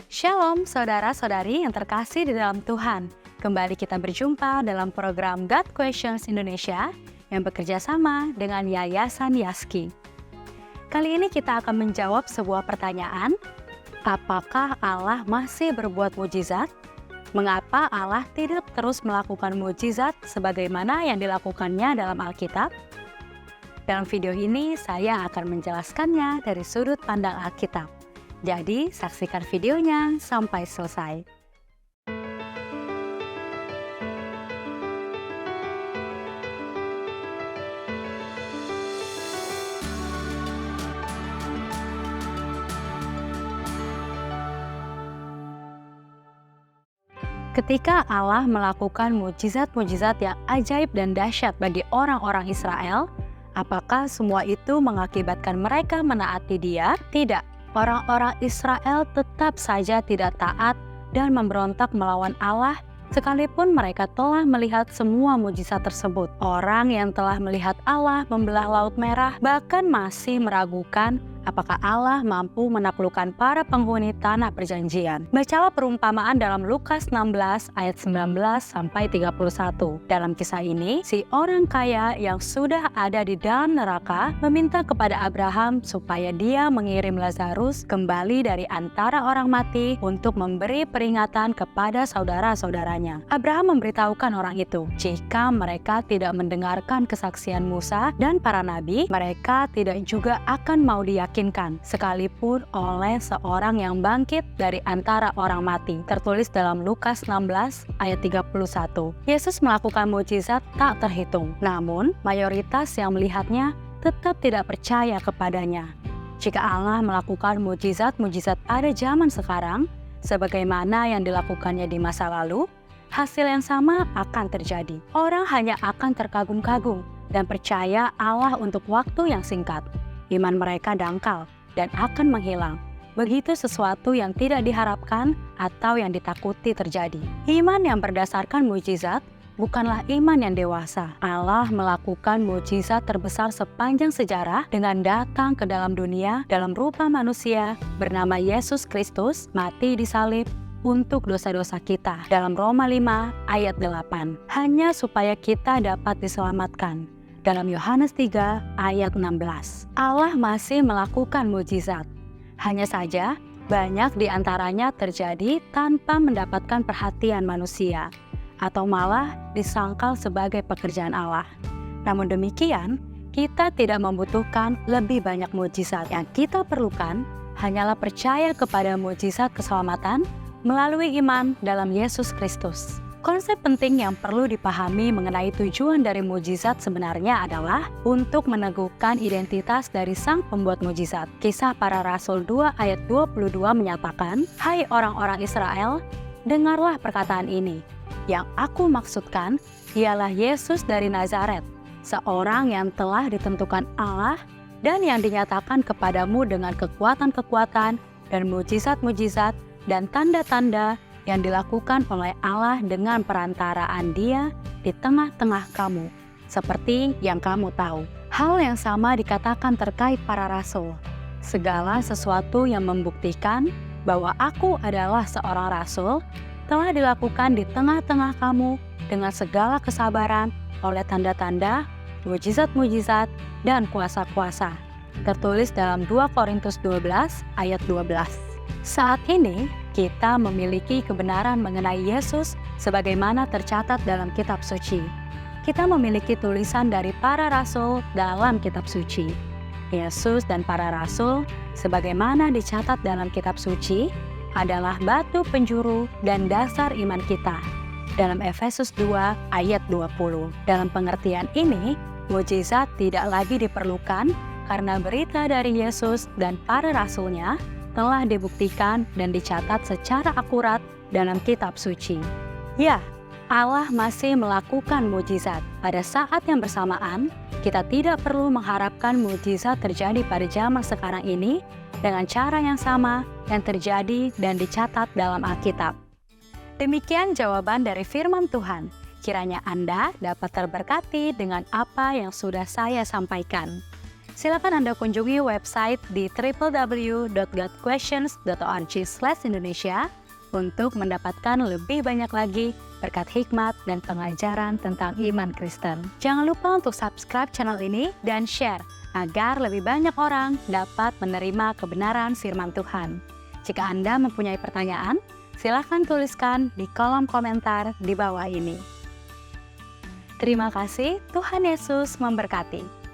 Shalom saudara-saudari yang terkasih di dalam Tuhan. Kembali kita berjumpa dalam program God Questions Indonesia yang bekerja sama dengan Yayasan Yaski. Kali ini kita akan menjawab sebuah pertanyaan. Apakah Allah masih berbuat mujizat? Mengapa Allah tidak terus melakukan mujizat sebagaimana yang dilakukannya dalam Alkitab? Dalam video ini saya akan menjelaskannya dari sudut pandang Alkitab. Jadi, saksikan videonya sampai selesai. Ketika Allah melakukan mujizat-mujizat yang ajaib dan dahsyat bagi orang-orang Israel, apakah semua itu mengakibatkan mereka menaati Dia? Tidak. Orang-orang Israel tetap saja tidak taat dan memberontak melawan Allah, sekalipun mereka telah melihat semua mujizat tersebut. Orang yang telah melihat Allah membelah Laut Merah bahkan masih meragukan apakah Allah mampu menaklukkan para penghuni tanah perjanjian. Bacalah perumpamaan dalam Lukas 16 ayat 19 sampai 31. Dalam kisah ini, si orang kaya yang sudah ada di dalam neraka meminta kepada Abraham supaya dia mengirim Lazarus kembali dari antara orang mati untuk memberi peringatan kepada saudara-saudaranya. Abraham memberitahukan orang itu, jika mereka tidak mendengarkan kesaksian Musa dan para nabi, mereka tidak juga akan mau diyakinkan sekalipun oleh seorang yang bangkit dari antara orang mati. Tertulis dalam Lukas 16 ayat 31. Yesus melakukan mujizat tak terhitung, namun mayoritas yang melihatnya tetap tidak percaya kepadanya. Jika Allah melakukan mujizat-mujizat pada zaman sekarang, sebagaimana yang dilakukannya di masa lalu, hasil yang sama akan terjadi. Orang hanya akan terkagum-kagum dan percaya Allah untuk waktu yang singkat. Iman mereka dangkal dan akan menghilang. Begitu sesuatu yang tidak diharapkan atau yang ditakuti terjadi. Iman yang berdasarkan mujizat bukanlah iman yang dewasa. Allah melakukan mujizat terbesar sepanjang sejarah dengan datang ke dalam dunia dalam rupa manusia bernama Yesus Kristus, mati di salib untuk dosa-dosa kita. Dalam Roma 5 ayat 8, hanya supaya kita dapat diselamatkan. Dalam Yohanes 3 ayat 16, Allah masih melakukan mujizat. Hanya saja, banyak di antaranya terjadi tanpa mendapatkan perhatian manusia, atau malah disangkal sebagai pekerjaan Allah. Namun demikian, kita tidak membutuhkan lebih banyak mujizat. Yang kita perlukan hanyalah percaya kepada mujizat keselamatan melalui iman dalam Yesus Kristus. Konsep penting yang perlu dipahami mengenai tujuan dari mujizat sebenarnya adalah untuk meneguhkan identitas dari sang pembuat mujizat. Kisah Para Rasul 2 ayat 22 menyatakan, "Hai orang-orang Israel, dengarlah perkataan ini. Yang aku maksudkan ialah Yesus dari Nazaret, seorang yang telah ditentukan Allah dan yang dinyatakan kepadamu dengan kekuatan-kekuatan dan mujizat-mujizat dan tanda-tanda yang dilakukan oleh Allah dengan perantaraan Dia di tengah-tengah kamu, seperti yang kamu tahu." Hal yang sama dikatakan terkait para rasul. Segala sesuatu yang membuktikan bahwa aku adalah seorang rasul telah dilakukan di tengah-tengah kamu dengan segala kesabaran oleh tanda-tanda, mujizat-mujizat, dan kuasa-kuasa. Tertulis dalam 2 Korintus 12 ayat 12. Saat ini, kita memiliki kebenaran mengenai Yesus sebagaimana tercatat dalam kitab suci. Kita memiliki tulisan dari para rasul dalam kitab suci. Yesus dan para rasul, sebagaimana dicatat dalam kitab suci, adalah batu penjuru dan dasar iman kita. Dalam Efesus 2 ayat 20. Dalam pengertian ini, mujizat tidak lagi diperlukan karena berita dari Yesus dan para rasulnya telah dibuktikan dan dicatat secara akurat dalam kitab suci. Ya, Allah masih melakukan mujizat. Pada saat yang bersamaan, kita tidak perlu mengharapkan mujizat terjadi pada zaman sekarang ini dengan cara yang sama yang terjadi dan dicatat dalam Alkitab. Demikian jawaban dari firman Tuhan. Kiranya Anda dapat terberkati dengan apa yang sudah saya sampaikan. Silakan Anda kunjungi website di www.godquestions.org/Indonesia untuk mendapatkan lebih banyak lagi berkat hikmat dan pengajaran tentang iman Kristen. Jangan lupa untuk subscribe channel ini dan share agar lebih banyak orang dapat menerima kebenaran firman Tuhan. Jika Anda mempunyai pertanyaan, silakan tuliskan di kolom komentar di bawah ini. Terima kasih, Tuhan Yesus memberkati.